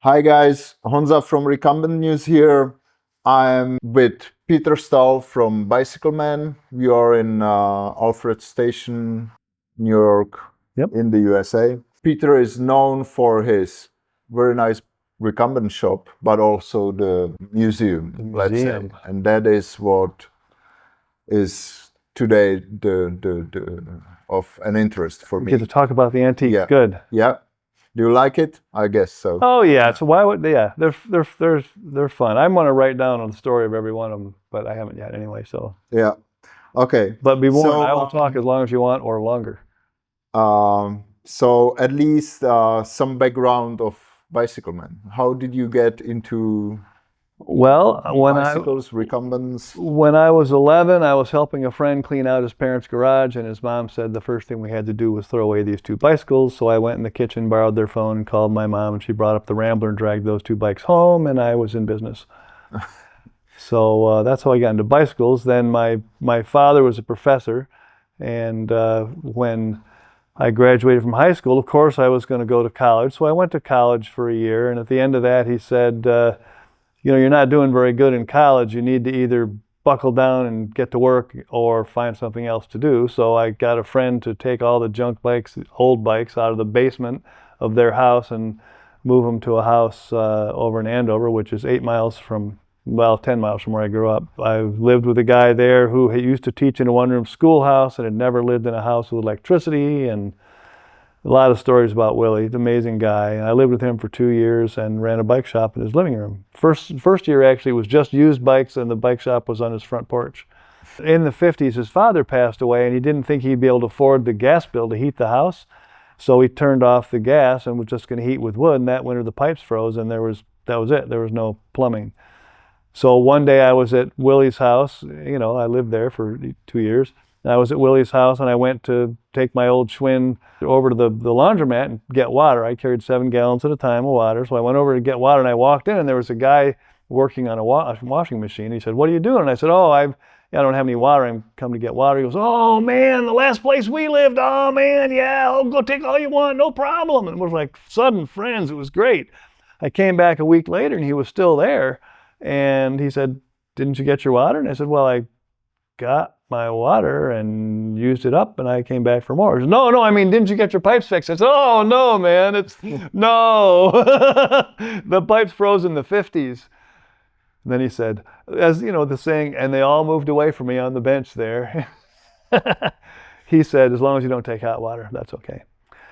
Hi guys, Honza from Recumbent News here. I'm with Peter Stull from Bicycle Man. We are in Alfred Station, New York, in the USA. Peter is known for his very nice recumbent shop, but also the museum, let's say. And that is what is today the of an interest for me. Get to talk about the antiques. Yeah. Good. Yeah. Do you like it? I guess so. Oh yeah. So why would they're fun. I want to write down the story of every one of them, but I haven't yet anyway. So yeah. Okay. But be warned, I will talk as long as you want or longer. So at least some background of Bicycle Man. How did you get into bicycles, recumbents? When I was 11, I was helping a friend clean out his parents' garage, and his mom said the first thing we had to do was throw away these two bicycles. So I went in the kitchen, borrowed their phone, and called my mom, and she brought up the Rambler and dragged those two bikes home, and I was in business. So that's how I got into bicycles. Then my father was a professor, and when I graduated from high school, of course I was going to go to college. So I went to college for a year, and at the end of that he said, you're not doing very good in college. You need to either buckle down and get to work or find something else to do. So I got a friend to take all the junk bikes, old bikes, out of the basement of their house and move them to a house over in Andover, which is 10 miles from where I grew up. I lived with a guy there who used to teach in a one-room schoolhouse and had never lived in a house with electricity, and a lot of stories about Willie. He's an amazing guy. And I lived with him for 2 years and ran a bike shop in his living room. First year actually was just used bikes, and the bike shop was on his front porch. In the 50s, his father passed away, and he didn't think he'd be able to afford the gas bill to heat the house. So he turned off the gas and was just going to heat with wood, and that winter the pipes froze, and that was it. There was no plumbing. So one day I was at Willie's house. I lived there for 2 years. I was at Willie's house, and I went to take my old Schwinn over to the laundromat and get water. I carried 7 gallons at a time of water. So I went over to get water, and I walked in, and there was a guy working on a washing machine. He said, "What are you doing?" And I said, I don't have any water. I'm come to get water. He goes, "Oh man, the last place we lived. Oh man, yeah, I'll go take all you want, no problem." And it was like sudden friends. It was great. I came back a week later, and he was still there. And he said, "Didn't you get your water?" And I said, "Well, I got my water and used it up, and I came back for more." He said, No, I mean, didn't you get your pipes fixed?" I said, "Oh, no, man, no." The pipes froze in the 50s. And then he said, as the saying, and they all moved away from me on the bench there. He said, "As long as you don't take hot water, that's okay."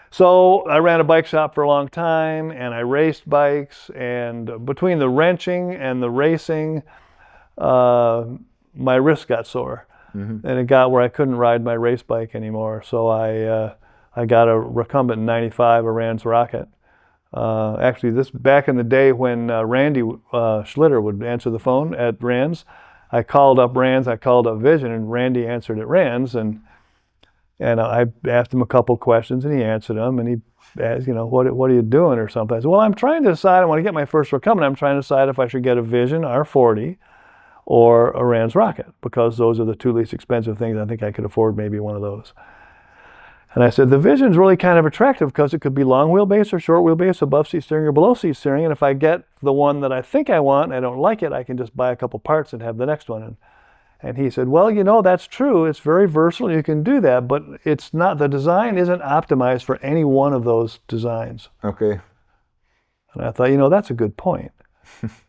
So I ran a bike shop for a long time, and I raced bikes, and between the wrenching and the racing, my wrist got sore. Mm-hmm. And it got where I couldn't ride my race bike anymore. So I got a recumbent in '95, a Rand's Rocket. Actually, this back in the day when Randy Schlitter would answer the phone at Rand's, I called up Rand's, I called up Vision, and Randy answered at Rand's, and I asked him a couple questions, and he answered them, and he asked, what are you doing or something? I said, "Well, I'm trying to decide. I want to get my first recumbent. I'm trying to decide if I should get a Vision R40 or a Rand's Rocket, because those are the two least expensive things. I think I could afford maybe one of those." And I said, "The Vision's really kind of attractive because it could be long wheelbase or short wheelbase, above seat steering or below seat steering. And if I get the one that I think I want and I don't like it, I can just buy a couple parts and have the next one." And he said, "Well, that's true. It's very versatile. You can do that, but it's not, the design isn't optimized for any one of those designs." Okay. And I thought, that's a good point.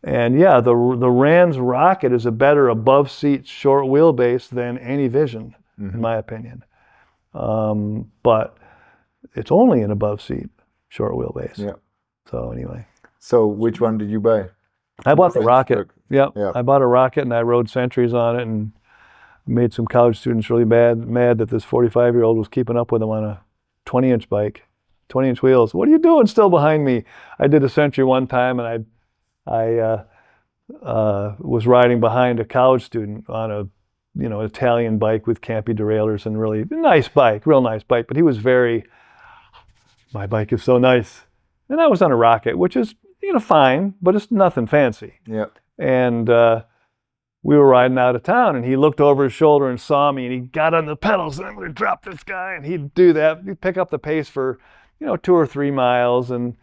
And yeah, the Rand's Rocket is a better above seat short wheelbase than any Vision, in my opinion. But it's only an above seat short wheelbase. Yeah. So anyway. So which one did you buy? I bought the Rocket. Yeah. I bought a Rocket, and I rode centuries on it, and made some college students really mad that this 45-year-old was keeping up with them on a 20-inch bike, 20-inch wheels. "What are you doing still behind me?" I did a century one time, and I was riding behind a college student on a Italian bike with campy derailleurs, and really nice bike, real nice bike. But he was my bike is so nice. And I was on a Rocket, which is, fine, but it's nothing fancy. Yeah. And we were riding out of town, and he looked over his shoulder and saw me, and he got on the pedals, and I'm going to drop this guy. And he'd do that. He'd pick up the pace for, 2 or 3 miles, and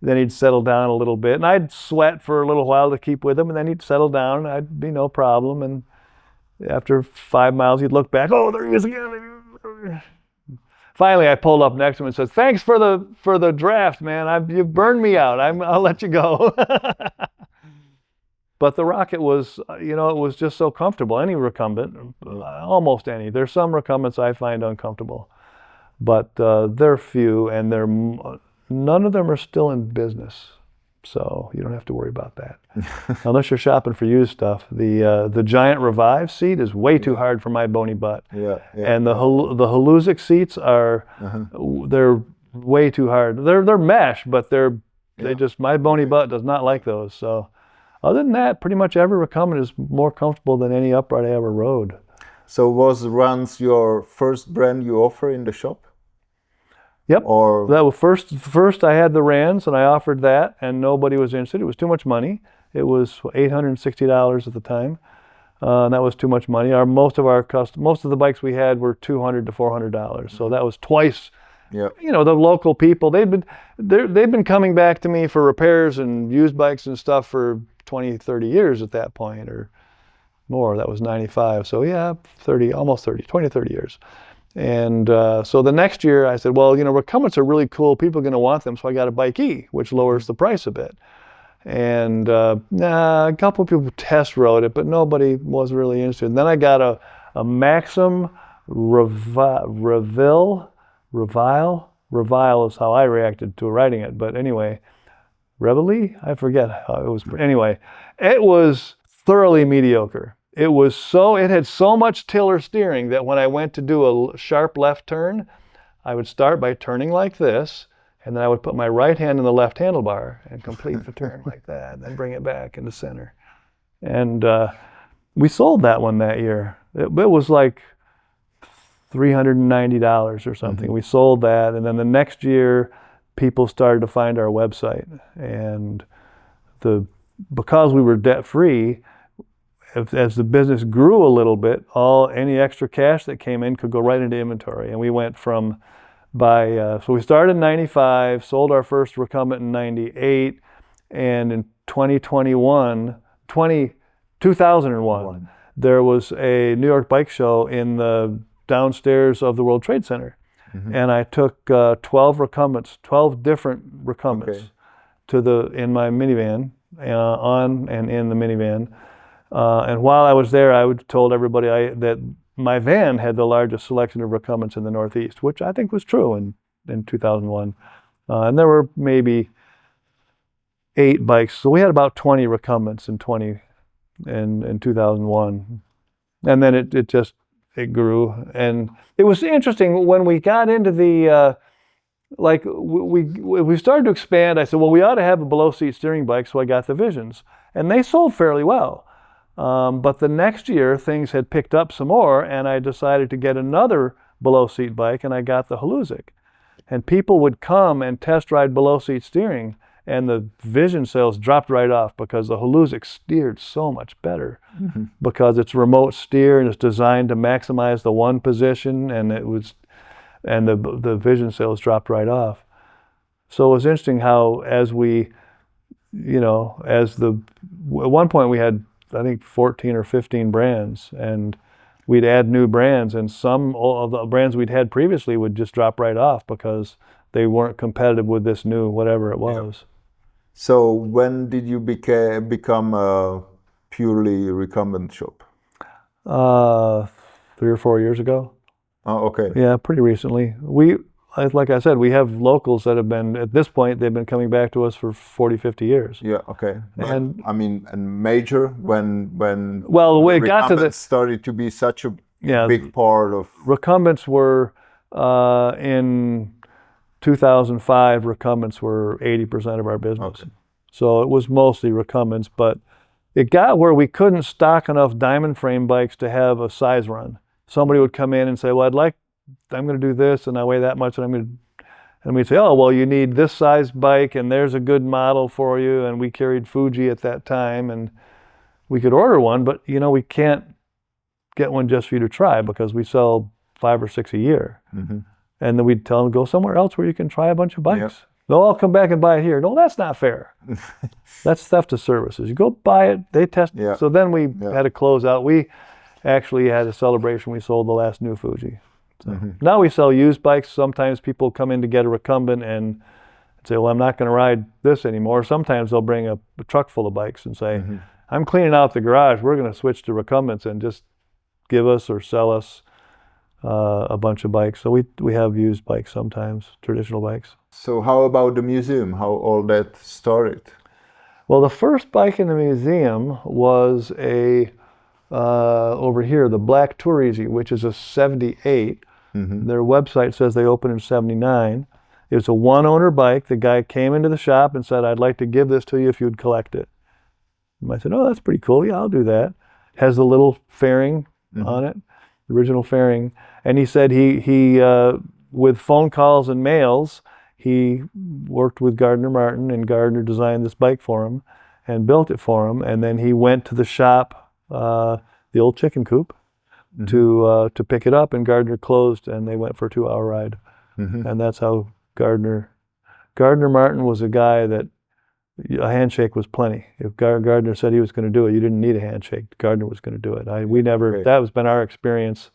then he'd settle down a little bit, and I'd sweat for a little while to keep with him, and then he'd settle down, and I'd be no problem. And after 5 miles, he'd look back, oh, there he is again. Finally, I pulled up next to him and said, thanks for the draft, man. You've burned me out. I'll let you go. But the Rocket was, it was just so comfortable. Any recumbent, almost any. There's some recumbents I find uncomfortable, but they're few, and none of them are still in business. So you don't have to worry about that. Unless you're shopping for used stuff. The Giant Revive seat is way too hard for my bony butt. And the Haluzic seats are, they're way too hard. They're mesh, but my bony butt does not like those. So other than that, pretty much every recumbent is more comfortable than any upright I ever rode. So was Runs your first brand you offer in the shop? Yep. Or that was first I had the Rans, and I offered that, and nobody was interested. It was too much money. It was $860 at the time, and that was too much money. Most of the bikes we had were $200 to $400, so that was twice. Yeah. The local people, they've been coming back to me for repairs and used bikes and stuff for 20, 30 years at that point, or more. That was 95. So yeah, 20, 30 years. And so the next year I said, well, recumbents are really cool. People are going to want them. So I got a Bike E, which lowers the price a bit. And a couple of people test rode it, but nobody was really interested. And then I got a Maxim Revile is how I reacted to writing it. But anyway, Revile? I forget how it was. Anyway, it was thoroughly mediocre. It had so much tiller steering that when I went to do a sharp left turn, I would start by turning like this, and then I would put my right hand in the left handlebar and complete the turn like that, and then bring it back into center. And we sold that one that year. It was like $390 or something. We sold that, and then the next year, people started to find our website, and because we were debt-free, as the business grew a little bit, any extra cash that came in could go right into inventory. And we went so we started in 95, sold our first recumbent in 98, and in 2001, there was a New York bike show in the downstairs of the World Trade Center. And I took 12 different recumbents in my minivan, on and in the minivan. And while I was there, I told everybody that my van had the largest selection of recumbents in the Northeast, which I think was true in 2001. And there were maybe 8 bikes. So we had about 20 recumbents in 2001. And then it grew. And it was interesting when we got into we started to expand. I said, well, we ought to have a below seat steering bike. So I got the Visions, and they sold fairly well. But the next year, things had picked up some more, and I decided to get another below-seat bike, and I got the Haluzic. And people would come and test ride below-seat steering, and the Vision sales dropped right off because the Haluzic steered so much better because it's remote steer and it's designed to maximize the one position, and the Vision sales dropped right off. So it was interesting how at one point we had, I think, 14 or 15 brands, and we'd add new brands, and some of the brands we'd had previously would just drop right off because they weren't competitive with this new whatever it was. Yeah. So when did you become a purely recumbent shop? 3 or 4 years ago. Oh, okay. Yeah, pretty recently. Like I said, we have locals that have been, at this point, they've been coming back to us for 40, 50 years. Yeah, okay. And major, when the way it got to started to be such a big part of... Recumbents were, in 2005, recumbents were 80% of our business. Okay. So it was mostly recumbents, but it got where we couldn't stock enough diamond frame bikes to have a size run. Somebody would come in and say, well, I'm going to do this, and I weigh that much, and we'd say, oh, well, you need this size bike, and there's a good model for you, and we carried Fuji at that time, and we could order one, but, we can't get one just for you to try because we sell 5 or 6 a year. And then we'd tell them, go somewhere else where you can try a bunch of bikes. No, I'll come back and buy it here. No, that's not fair. That's theft of services. You go buy it, they test it. Yeah. So then we had to close out. We actually had a celebration. We sold the last new Fuji. So now we sell used bikes. Sometimes people come in to get a recumbent and say, well, I'm not going to ride this anymore. Sometimes they'll bring a truck full of bikes and say, I'm cleaning out the garage. We're going to switch to recumbents and just give us or sell us a bunch of bikes. So we have used bikes sometimes, traditional bikes. So how about the museum? How all that started? Well, the first bike in the museum was over here, the Black Tour Easy, which is a 78. Their website says they opened in 79. It was a one-owner bike. The guy came into the shop and said, I'd like to give this to you if you'd collect it. And I said, oh, that's pretty cool. Yeah, I'll do that. It has the little fairing on it, the original fairing. And he said he with phone calls and mails, he worked with Gardner Martin, and Gardner designed this bike for him and built it for him. And then he went to the shop, the old chicken coop, to pick it up, and Gardner closed, and they went for a 2-hour ride. And that's how Gardner Martin was a guy that a handshake was plenty. If Gardner said he was going to do it, you didn't need a handshake. Gardner was going to do it. That has been our experience,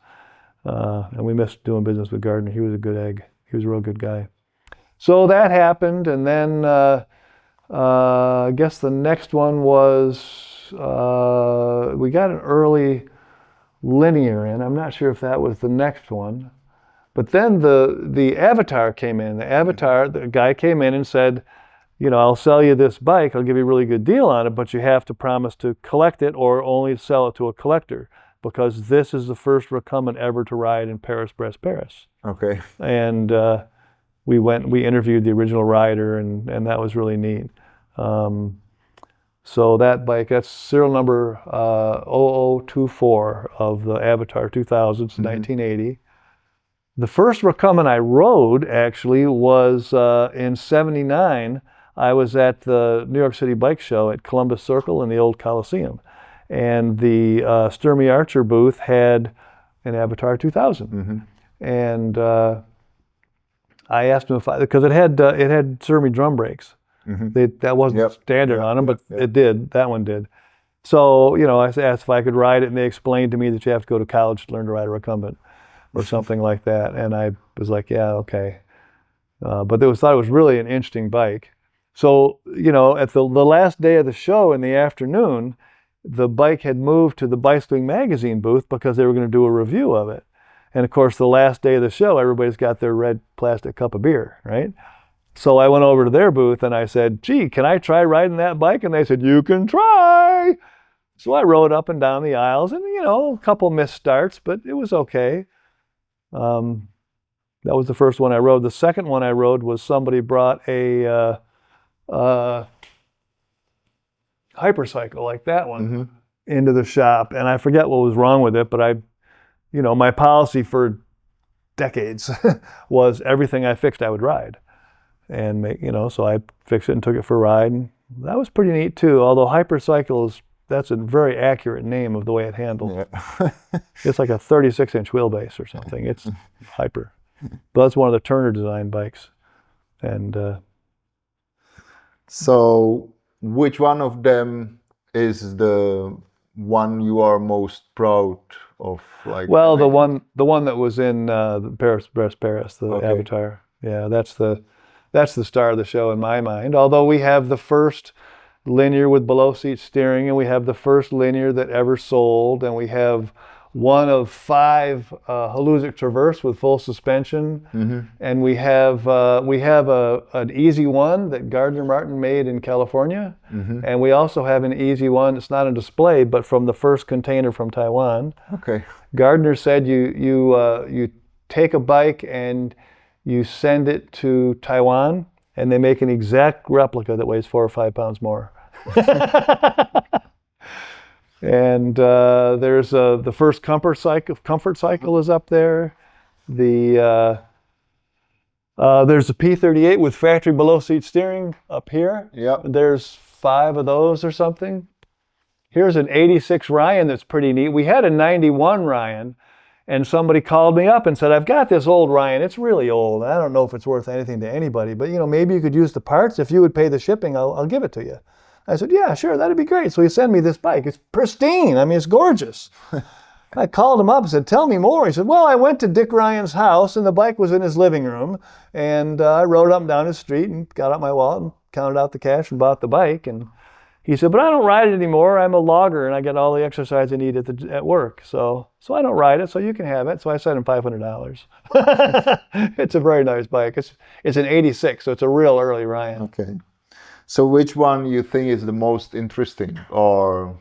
and we missed doing business with Gardner. He was a good egg. He was a real good guy. So that happened, and then I guess the next one was we got an early linear in. I'm not sure if that was the next one. But then the Avatar came in. The guy came in and said, I'll sell you this bike. I'll give you a really good deal on it, but you have to promise to collect it or only sell it to a collector, because this is the first recumbent ever to ride in Paris-Brest-Paris. Okay. And we interviewed the original rider, and that was really neat. So that bike, that's serial number 0024 of the Avatar 2000, it's 1980. The first recumbent I rode, actually, was in 79. I was at the New York City Bike Show at Columbus Circle in the old Coliseum. And the Sturmey Archer booth had an Avatar 2000. And I asked him because it had Sturmey drum brakes. That wasn't standard on them, but it did. That one did. So, I asked if I could ride it, and they explained to me that you have to go to college to learn to ride a recumbent or something like that. And I was like, yeah, okay. But thought it was really an interesting bike. So, at the last day of the show in the afternoon, the bike had moved to the Bicycling Magazine booth because they were going to do a review of it. And of course, the last day of the show, everybody's got their red plastic cup of beer, right? So I went over to their booth and I said, gee, can I try riding that bike? And they said, you can try. So I rode up and down the aisles, and, a couple missed starts, but it was okay. That was the first one I rode. The second one I rode was somebody brought a hypercycle like that one into the shop, and I forget what was wrong with it, but my policy for decades was everything I fixed I would ride, and so I fixed it and took it for a ride, and that was pretty neat too. Although hypercycle that's a very accurate name of the way it handles. Yeah. It's like a 36-inch wheelbase or something. It's hyper. But that's one of the Turner design bikes. And so which one of them is the one you are most proud of? Well, the one that was in Paris-Brest-Paris, the Avatar. Yeah, that's the star of the show in my mind. Although we have the first linear with below seat steering, and we have the first linear that ever sold, and we have one of 5 Haluzic Traverse with full suspension, and we have an Easy One that Gardner Martin made in California, and we also have an Easy One. It's not on display, but from the first container from Taiwan. Okay. Gardner said you take a bike and you send it to Taiwan, and they make an exact replica that weighs 4 or 5 pounds more. And there's the first comfort cycle is up there. There's a P38 with factory below seat steering up here. Yep. There's 5 of those or something. Here's an 86 Ryan that's pretty neat. We had a 91 Ryan, And somebody called me up and said, I've got this old Ryan. It's really old. I don't know if it's worth anything to anybody, but maybe you could use the parts. If you would pay the shipping, I'll give it to you. I said, yeah, sure, that'd be great. So he sent me this bike. It's pristine. I mean, it's gorgeous. I called him up and said, tell me more. He said, well, I went to Dick Ryan's house and the bike was in his living room. And I rode up and down his street and got out my wallet and counted out the cash and bought the bike. And he said, but I don't ride it anymore. I'm a logger and I get all the exercise I need at work. So I don't ride it, so you can have it. So I sent him $500. It's a very nice bike. It's an 86, so it's a real early Ryan. Okay. So which one you think is the most interesting or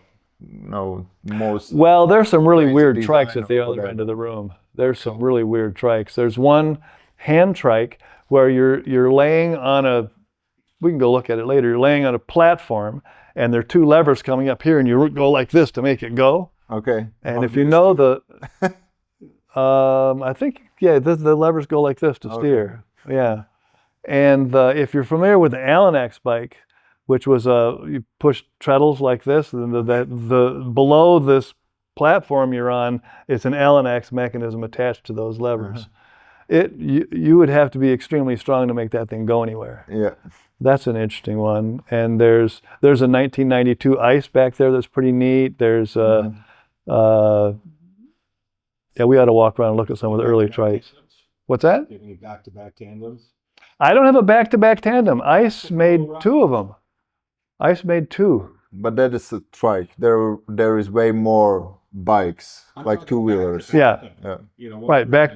most... Well, there's some really weird trikes at the other end of the room. There's some really weird trikes. There's one hand trike where you're laying on a, we can go look at it later, you're laying on a platform and there are two levers coming up here and you go like this to make it go. Okay. And if you know I think, the levers go like this to steer. Yeah. And if you're familiar with the Allen X bike, which was you push treadles like this, and the below this platform you're on, it's an Allen X mechanism attached to those levers. You would have to be extremely strong to make that thing go anywhere. Yeah. That's an interesting one. And there's a 1992 Ice back there that's pretty neat. There's we ought to walk around and look at some of the early trikes. What's that? Do you have any back-to-back tandems? I don't have a back-to-back tandem. Ice made two of them. Ice made two. But that is a trike. There is way more bikes, like two-wheelers. Yeah. Right, back.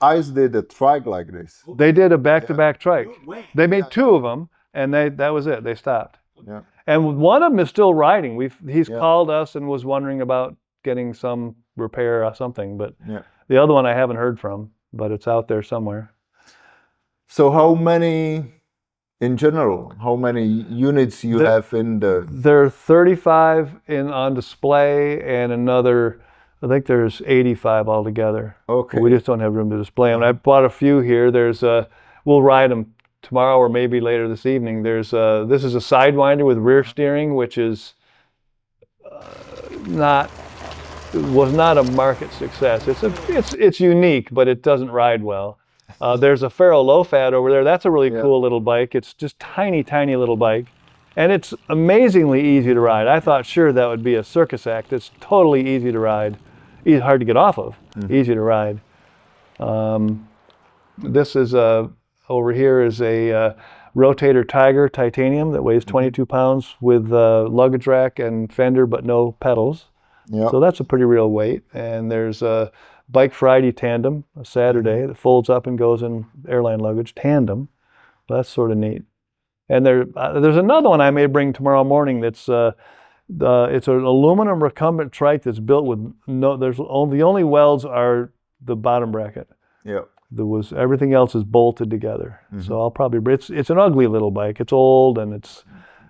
Ice did a trike like this. They did a back-to-back trike. They made two of them, and that was it. They stopped. Yeah. And one of them is still riding. He's called us and was wondering about getting some repair or something, but the other one I haven't heard from, but it's out there somewhere. So how many, in general, how many units you have in the... There are 35 on display and another, I think there's 85 altogether. Okay. We just don't have room to display them. I bought a few here. We'll ride them tomorrow or maybe later this evening. This is a Sidewinder with rear steering, which is was not a market success. It's unique, but it doesn't ride well. There's a Faro Low Fat over there. That's a really cool little bike. It's just tiny little bike, and it's amazingly easy to ride. I thought sure that would be a circus act. It's totally easy to ride, hard to get off of, easy to ride. This is over here is a Rotator Tiger titanium that weighs 22 pounds with luggage rack and fender, but no pedals. Yep. So that's a pretty real weight. And there's a Bike Friday tandem, a Saturday, that folds up and goes in airline luggage, tandem. That's sort of neat. And there's another one I may bring tomorrow morning that's it's an aluminum recumbent trike that's built with the only welds are the bottom bracket. Yeah. Everything else is bolted together. So I'll probably, it's an ugly little bike. It's old and it's...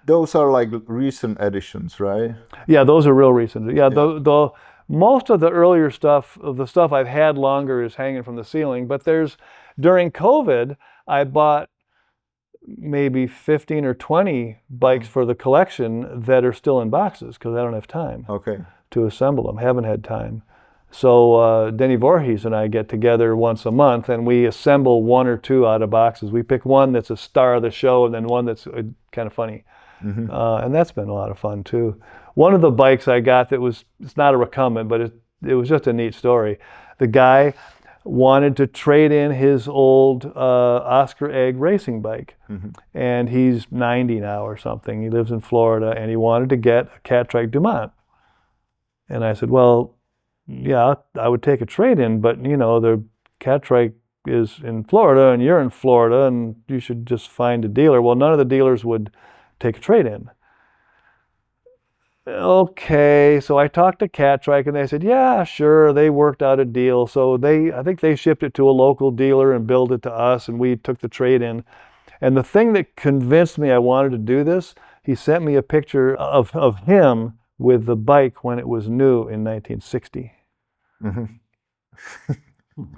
Those are like recent editions, right? Yeah, those are real recent. Yeah, the most of the earlier stuff, the stuff I've had longer is hanging from the ceiling, but during COVID, I bought maybe 15 or 20 bikes for the collection that are still in boxes because I don't have time to assemble them. Haven't had time. So Denny Voorhees and I get together once a month and we assemble one or two out of boxes. We pick one that's a star of the show and then one that's kind of funny. And that's been a lot of fun too. One of the bikes I got it's not a recumbent, but it was just a neat story. The guy wanted to trade in his old Oscar Egg racing bike. And he's 90 now or something. He lives in Florida and he wanted to get a Cat Trike Dumont. And I said, well, yeah, I would take a trade-in, but the Cat Trike is in Florida and you're in Florida and you should just find a dealer. Well, none of the dealers would take a trade-in. Okay, so I talked to Cat Trike and they said, yeah, sure, they worked out a deal. So I think they shipped it to a local dealer and billed it to us and we took the trade-in. And the thing that convinced me I wanted to do this, he sent me a picture of him with the bike when it was new in 1960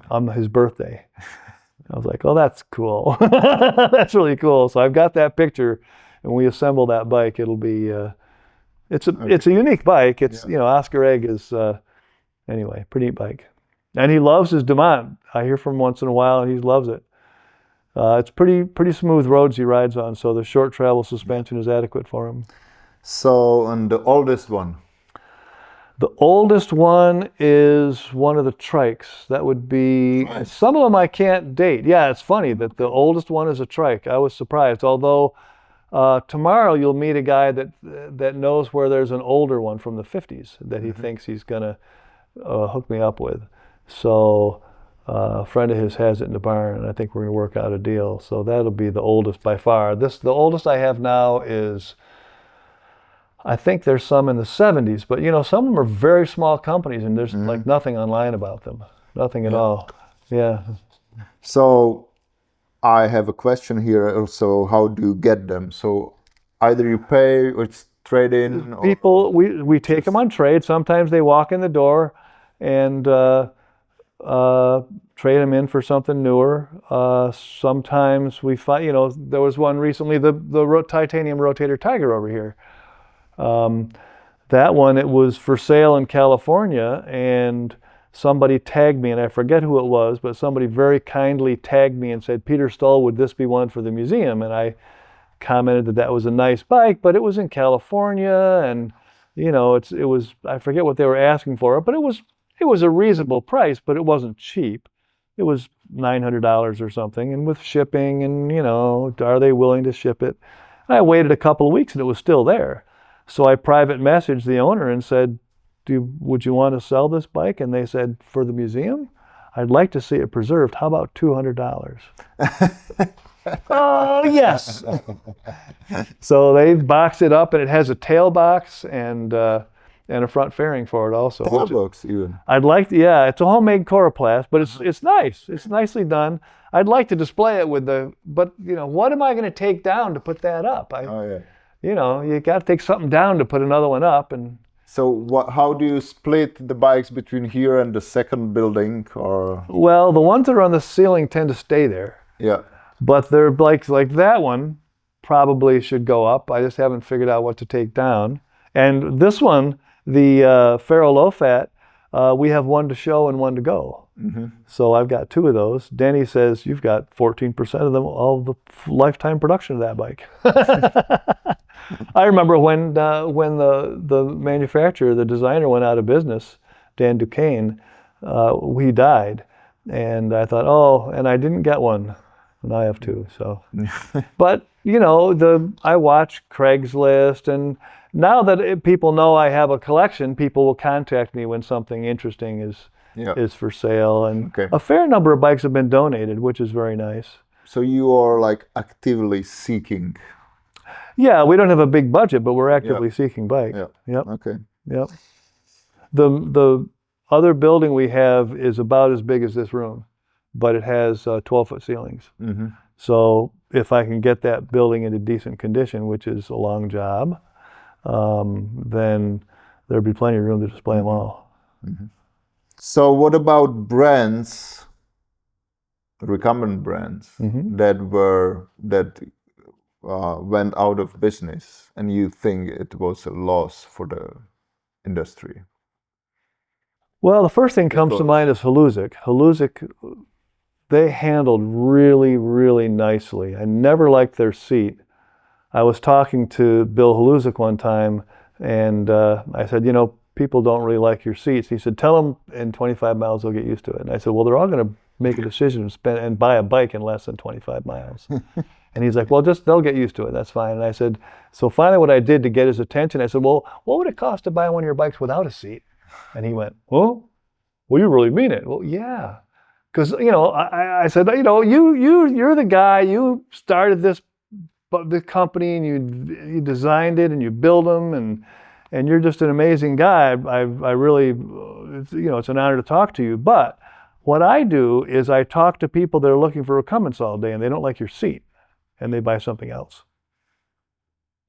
on his birthday. I was like, oh, that's cool. That's really cool. So I've got that picture and we assemble that bike. It'll be, it's a unique bike. It's, Oscar Egg is, Anyway, pretty neat bike. And he loves his Demont. I hear from him once in a while, and he loves it. It's pretty smooth roads he rides on, so the short travel suspension is adequate for him. So, and the oldest one? The oldest one is one of the trikes. That would be, some of them I can't date. Yeah, it's funny that the oldest one is a trike. I was surprised, although tomorrow you'll meet a guy that knows where there's an older one from the 50s that he thinks he's gonna hook me up with. So a friend of his has it in the barn, and I think we're gonna work out a deal. So that'll be the oldest by far. The oldest I have now is, I think there's some in the 70s, but some of them are very small companies, and there's like nothing online about them, nothing at all. Yeah. So I have a question here also. How do you get them? So either you pay or it's trade in. People, we take them on trade. Sometimes they walk in the door and trade them in for something newer. Sometimes we find, there was one recently, the titanium rotator tiger over here. That one, it was for sale in California, and somebody tagged me, and I forget who it was, but somebody very kindly tagged me and said, "Peter Stull, would this be one for the museum?" And I commented that was a nice bike, but it was in California, and it was, I forget what they were asking for it, but it was a reasonable price, but it wasn't cheap. It was $900 or something, and with shipping, and are they willing to ship it? I waited a couple of weeks, and it was still there. So I private messaged the owner and said, would you want to sell this bike? And they said, for the museum, I'd like to see it preserved. How about $200? Oh, yes. So they boxed it up, and it has a tail box and a front fairing for it also. Tail box even. I'd like to, yeah, it's a homemade coroplast, but it's nice. It's nicely done. I'd like to display it with but what am I going to take down to put that up? You got to take something down to put another one up. And so how do you split the bikes between here and the second building? Or well, the ones that are on the ceiling tend to stay there. Yeah. But they're like that one probably should go up. I just haven't figured out what to take down. And this one, the Ferro Low Fat, we have one to show and one to go. So I've got two of those. Denny says you've got 14% of them, all the lifetime production of that bike. I remember when the manufacturer, the designer, went out of business, Dan Duquesne, he died, and I thought, and I didn't get one, and I have two. So, but I watch Craigslist, and now that people know I have a collection, people will contact me when something interesting is for sale, and a fair number of bikes have been donated, which is very nice. So you are like actively seeking. Yeah, we don't have a big budget, but we're actively seeking bikes. Yep. Okay. Yep. The other building we have is about as big as this room, but it has 12-foot ceilings. So if I can get that building into decent condition, which is a long job, then there'd be plenty of room to display them all. So what about brands, recumbent brands that went out of business, and you think it was a loss for the industry? Well, the first thing comes to mind is Haluzik. Haluzik, they handled really, really nicely. I never liked their seat. I was talking to Bill Haluzik one time, and I said, people don't really like your seats. He said, tell them in 25 miles they'll get used to it. And I said, well, they're all going to make a decision and buy a bike in less than 25 miles. And he's like, well, they'll get used to it. That's fine. And I said, so finally what I did to get his attention, I said, well, what would it cost to buy one of your bikes without a seat? And he went, well, you really mean it? Well, yeah. Because, I said, you're the guy, you started this company, and you designed it, and you build them, and you're just an amazing guy. I really, it's an honor to talk to you. But what I do is I talk to people that are looking for recumbents all day, and they don't like your seat, and they buy something else.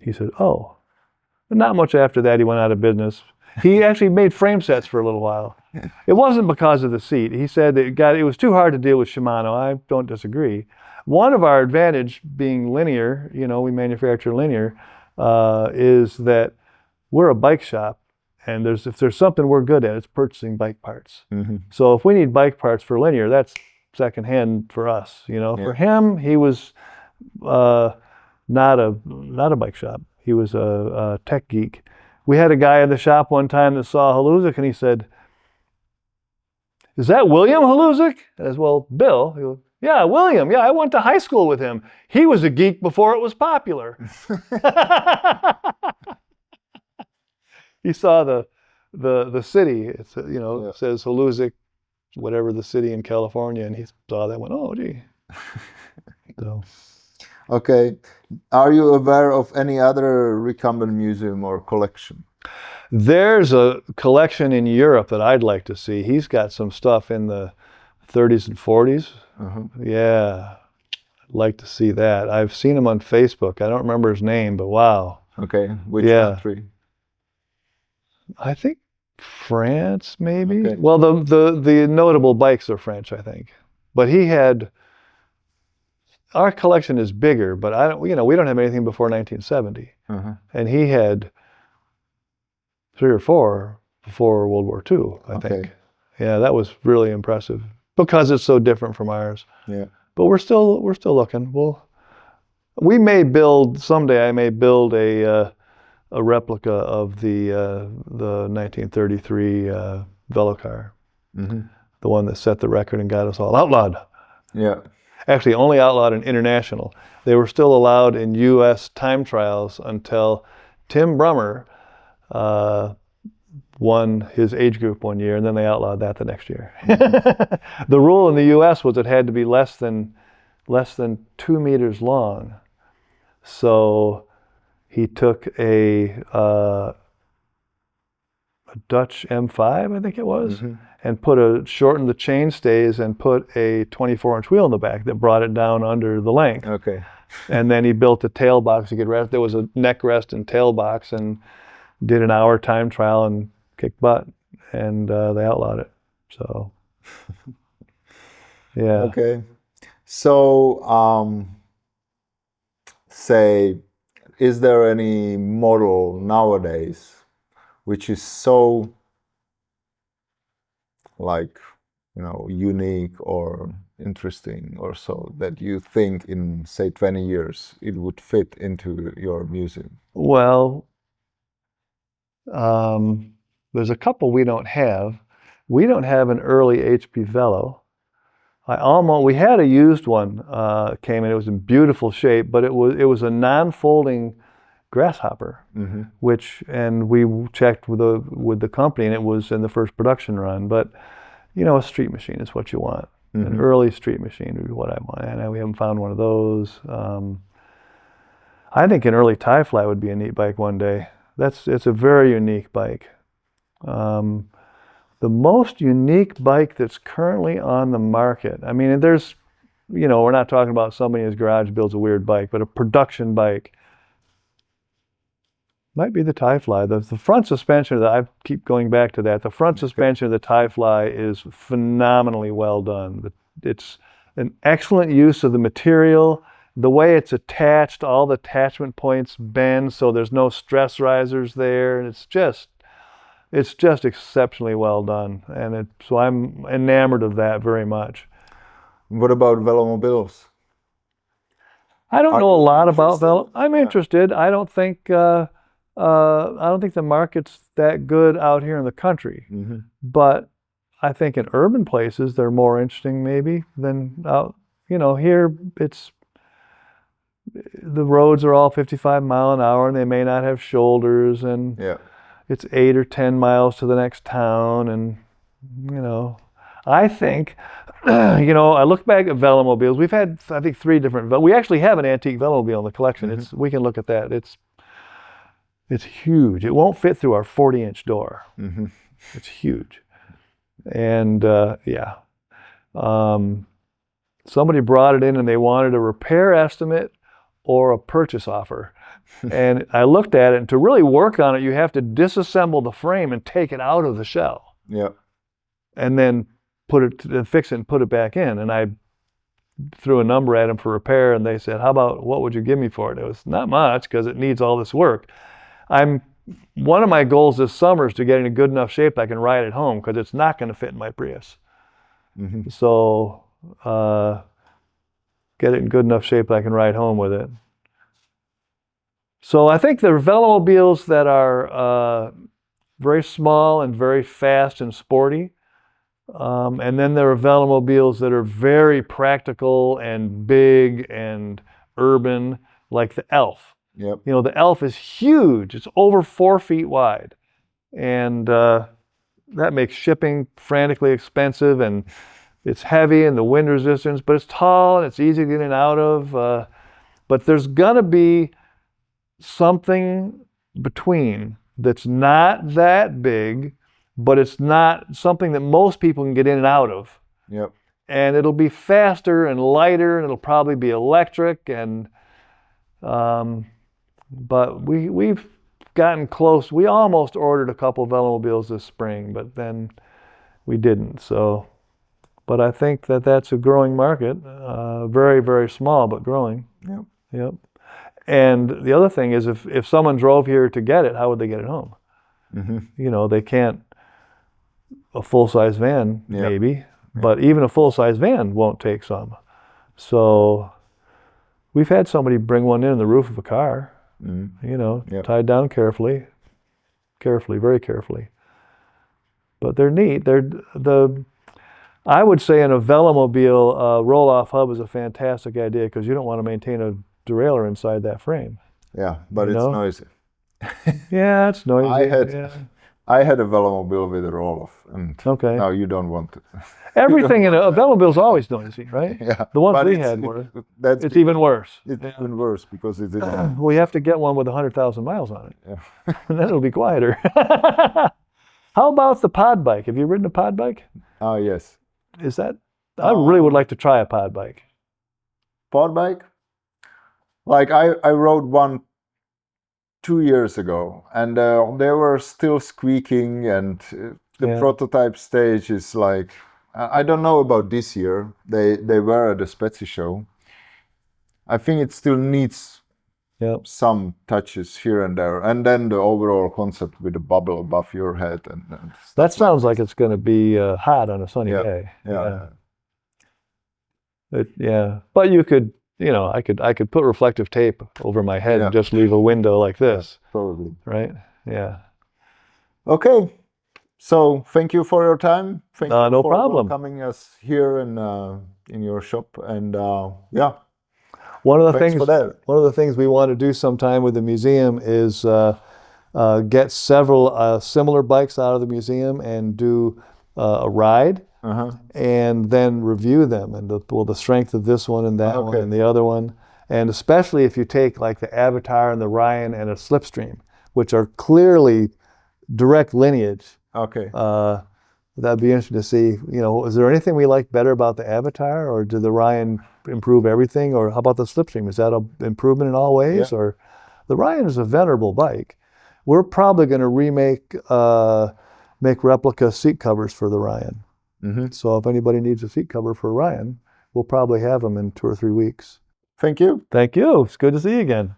He said, oh. But not much after that, he went out of business. He actually made frame sets for a little while. It wasn't because of the seat. He said that it was too hard to deal with Shimano. I don't disagree. One of our advantage being linear, we manufacture linear, is that we're a bike shop, And if there's something we're good at, it's purchasing bike parts. Mm-hmm. So if we need bike parts for Linear, that's secondhand for us. For him, he was not a bike shop. He was a tech geek. We had a guy in the shop one time that saw Haluzik, and he said, "Is that William Haluzik?" As well, Bill. He goes, "Yeah, William. Yeah, I went to high school with him. He was a geek before it was popular." He saw the city. It's says Haluzik, whatever the city in California, and he saw that and went, "Oh, gee." So. Okay. Are you aware of any other recumbent museum or collection? There's a collection in Europe that I'd like to see. He's got some stuff in the 30s and 40s. Uh-huh. Yeah, I'd like to see that. I've seen him on Facebook. I don't remember his name, but wow. Okay. Which country? I think France, maybe. Okay. Well, the notable bikes are French, I think. But he had. Our collection is bigger, but we don't have anything before 1970. Uh-huh. And he had 3 or 4 before World War II, I think. Yeah, that was really impressive because it's so different from ours. Yeah. But we're still looking. We may build someday. I may build a replica of the 1933 Velocar, mm-hmm. the one that set the record and got us all outlawed. Yeah. Actually, only outlawed in international. They were still allowed in U.S. time trials until Tim Brummer won his age group one year, and then they outlawed that the next year. The rule in the U.S. was it had to be less than 2 meters long. So he took a Dutch M5, I think it was, mm-hmm. and shortened the chain stays and put a 24-inch wheel in the back that brought it down under the length. Okay. And then he built a tail box he could rest. There was a neck rest and tail box, and did an hour time trial and kicked butt, and they outlawed it. So, yeah. Okay. So, say, is there any model nowadays which is so, like, unique or interesting or so that you think in, say, 20 years it would fit into your museum? Well, there's a couple we don't have. We don't have an early HP Velo. We had a used one came in. It was in beautiful shape, but it was a non-folding grasshopper, mm-hmm. and we checked with the company, and it was in the first production run. But a street machine is what you want. Mm-hmm. An early street machine would be what I want. And we haven't found one of those. I think an early tie fly would be a neat bike one day. It's a very unique bike. The most unique bike that's currently on the market. I mean, there's, we're not talking about somebody in his garage builds a weird bike, but a production bike might be the tie fly. The front suspension, I keep going back to that. The front suspension of the tie fly is phenomenally well done. It's an excellent use of the material. The way it's attached, all the attachment points bend, so there's no stress risers there, and it's just exceptionally well done. And so I'm enamored of that very much. What about velomobiles? I don't know a lot about velo. I'm interested. I don't think the market's that good out here in the country. Mm-hmm. But I think in urban places they're more interesting maybe than out. Here the roads are all 55 mile an hour, and they may not have shoulders, and it's 8 or 10 miles to the next town, and I think I look back at velomobiles. We've had, I think, 3 different. We actually have an antique velomobile in the collection. Mm-hmm. We can look at that. It's huge. It won't fit through our 40-inch door. Mm-hmm. It's huge. And somebody brought it in and they wanted a repair estimate or a purchase offer. And I looked at it, and to really work on it, you have to disassemble the frame and take it out of the shell. Yeah. And then fix it and put it back in. And I threw a number at them for repair, and they said, what would you give me for it? It was not much because it needs all this work. I'm one of my goals this summer is to get in a good enough shape I can ride it home, because it's not going to fit in my Prius. Mm-hmm. So get it in good enough shape I can ride home with it. So I think there are velomobiles that are very small and very fast and sporty. And then there are velomobiles that are very practical and big and urban, like the Elf. Yep. You know, the Elf is huge. It's over 4 feet wide. And that makes shipping frantically expensive, and it's heavy and the wind resistance, but it's tall and it's easy to get in and out of. But there's gonna be something between that's not that big, but it's not something that most people can get in and out of. Yep. And it'll be faster and lighter, and it'll probably be electric. And but we've gotten close. We almost ordered a couple of velomobiles this spring, but then we didn't. So, but I think that that's a growing market, very, very small, but growing. Yep. Yep. And the other thing is, if someone drove here to get it, how would they get it home? Mm-hmm. You know, they can't. A full-size van, Yep. maybe, Yep. but even a full-size van won't take some. So we've had somebody bring one in the roof of a car, Mm-hmm. you know, Yep. tied down carefully, very carefully. But they're neat. I would say in a velomobile, roll-off hub is a fantastic idea, because you don't want to maintain a derailleur inside that frame. Yeah, but You it's know? noisy. Yeah, it's noisy. I had a velomobile with a roll-off, and Okay. now you don't want it. Everything in a velomobile is always noisy, right? Yeah, The ones but we it's- had were. That's It's even worse. It's even worse because it's Well, you have to get one with 100,000 miles on it. yeah. And then it'll be quieter. How about the pod bike? Have you ridden a pod bike? Ah, yes. Is that? I really would like to try a pod bike. Pod bike? Like I rode one 2 years ago, and they were still squeaking, and the Yeah. prototype stage is like, I don't know about this year. They were at the Spezi show. I think it still needs Yep. some touches here and there, and then the overall concept with the bubble above your head and That sounds like it's going to be hot on a sunny Yeah. day. yeah. Yeah. But you could, you know, I could put reflective tape over my head and Yeah. just leave a window like this, Probably. right? Yeah. Okay. So thank you for your time. Thank you No for problem. welcoming us here in your shop, and yeah. One of the Thanks things for that. One of the things we want to do sometime with the museum is get several similar bikes out of the museum and do a ride, and then review them, and the strength of this one and that one Okay. and the other one, and especially if you take like the Avatar and the Ryan and a Slipstream, which are clearly direct lineage. Okay. That'd be interesting to see. You know, is there anything we like better about the Avatar, or did the Ryan improve everything, or how about the Slipstream? Is that an improvement in all ways? Yeah. Or the Ryan is a venerable bike. We're probably going to make replica seat covers for the Ryan. Mm-hmm. So if anybody needs a seat cover for Ryan, we'll probably have them in 2 or 3 weeks. Thank you. Thank you. It's good to see you again.